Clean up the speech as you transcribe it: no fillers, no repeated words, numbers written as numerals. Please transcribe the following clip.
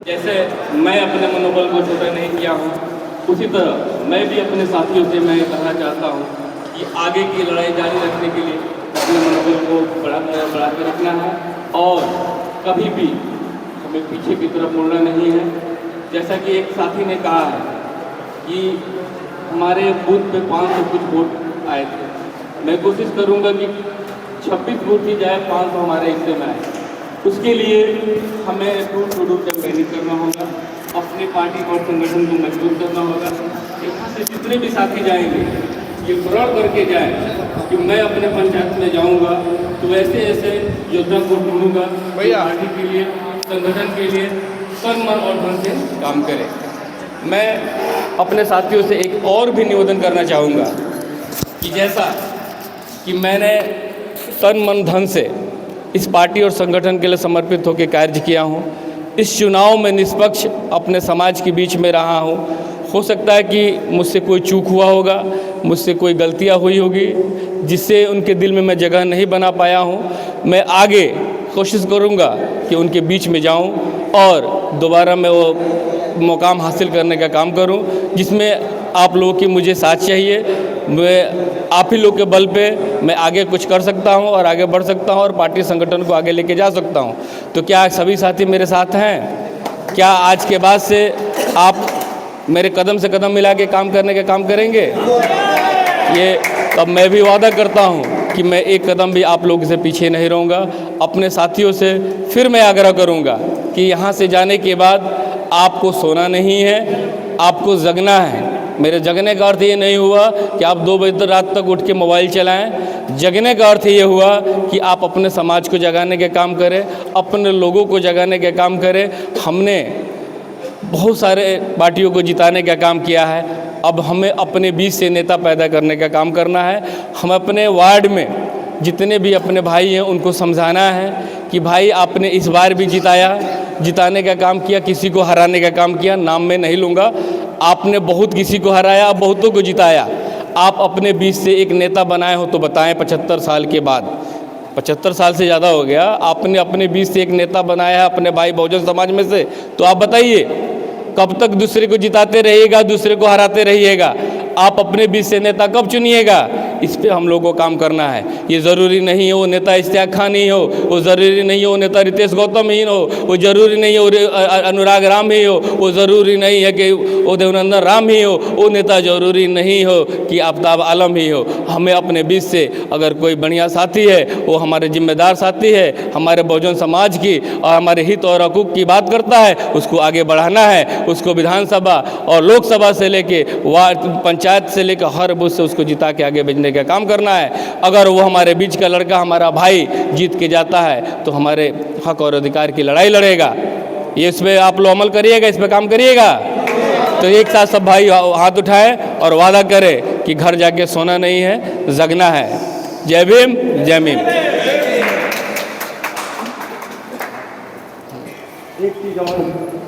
जैसे मैं अपने मनोबल को छोटा नहीं किया हूँ, उसी तरह मैं भी अपने साथियों से मैं कहना चाहता हूँ कि आगे की लड़ाई जारी रखने के लिए अपने मनोबल को बढ़ा के रखना है और कभी भी हमें पीछे की तरफ मुड़ना नहीं है। जैसा कि एक साथी ने कहा है कि हमारे बूथ पे 500 कुछ वोट आए थे, मैं कोशिश करूँगा कि 26 वोट ही जाए, 500 हमारे हिस्से में आए। उसके लिए हमें डोर टू डोर कैंपेनिंग करना होगा, अपनी पार्टी और संगठन को मजबूत करना होगा। यहाँ से जितने भी साथी जाएंगे ये प्रण करके जाएं कि मैं अपने पंचायत में जाऊंगा तो ऐसे ऐसे योद्धा को ढूंढूंगा पार्टी के लिए, संगठन के लिए तन मन और धन से काम करें। मैं अपने साथियों से एक और भी निवेदन करना चाहूँगा कि जैसा कि मैंने तन मन धन से इस पार्टी और संगठन के लिए समर्पित होकर कार्य किया हूँ, इस चुनाव में निष्पक्ष अपने समाज के बीच में रहा हूँ। हो सकता है कि मुझसे कोई चूक हुआ होगा, मुझसे कोई गलतियाँ हुई होगी जिससे उनके दिल में मैं जगह नहीं बना पाया हूँ। मैं आगे कोशिश करूँगा कि उनके बीच में जाऊँ और दोबारा मैं वो मुकाम हासिल करने का काम करूँ जिसमें आप लोगों की मुझे साथ चाहिए। मैं आप ही लोग के बल पे मैं आगे कुछ कर सकता हूं और आगे बढ़ सकता हूं और पार्टी संगठन को आगे लेके जा सकता हूं। तो क्या सभी साथी मेरे साथ हैं? क्या आज के बाद से आप मेरे कदम से कदम मिला के काम करने का काम करेंगे? ये अब मैं भी वादा करता हूं कि मैं एक कदम भी आप लोगों से पीछे नहीं रहूँगा। अपने साथियों से फिर मैं आग्रह करूँगा कि यहाँ से जाने के बाद आपको सोना नहीं है, आपको जगना है। मेरे जगने का अर्थ ये नहीं हुआ कि आप 2 बजे रात तक उठ के मोबाइल चलाएं। जगने का अर्थ ये हुआ कि आप अपने समाज को जगाने के काम करें, अपने लोगों को जगाने के काम करें। हमने बहुत सारे पार्टियों को जिताने का काम किया है, अब हमें अपने बीच से नेता पैदा करने का काम करना है। हम अपने वार्ड में जितने भी अपने भाई हैं उनको समझाना है कि भाई आपने इस बार भी जिताने का काम किया, किसी को हराने का काम किया। नाम में नहीं लूँगा, आपने बहुत किसी को हराया, बहुतों को जिताया। आप अपने बीच से एक नेता बनाए हो तो बताएं 75 साल के बाद, 75 साल से ज़्यादा हो गया, आपने अपने बीच से एक नेता बनाया है अपने भाई बहुजन समाज में से, तो आप बताइए कब तक दूसरे को जिताते रहिएगा, दूसरे को हराते रहिएगा? आप अपने बीच से नेता कब चुनिएगा? इस पे हम लोगों को काम करना है। ये ज़रूरी नहीं है वो नेता इश्तियाक खान ही हो, वो ज़रूरी नहीं है वो नेता रितेश गौतम ही हो, वो ज़रूरी नहीं है वो अनुराग राम ही हो, वो ज़रूरी नहीं है कि वो देवनंदन राम ही हो, वो नेता ज़रूरी नहीं हो कि आफ्ताब आलम ही हो। हमें अपने बीच से अगर कोई बढ़िया साथी है, वो हमारे जिम्मेदार साथी है, हमारे बहुजन समाज की और हमारे हित और हकूक़ की बात करता है, उसको आगे बढ़ाना है। उसको विधानसभा और लोकसभा से लेके वार्ड पंचायत से लेकर हर बूथ से उसको जिता के आगे भेजने का काम करना है। अगर वो हमारे बीच का लड़का, हमारा भाई जीत के जाता है तो हमारे हक और अधिकार की लड़ाई लड़ेगा। ये इस पर आप लोग अमल करिएगा, इस पर काम करिएगा। तो एक साथ सब भाई हाथ उठाएं और वादा करें कि घर जाके सोना नहीं है, जगना है। जय भीम, जय भीम।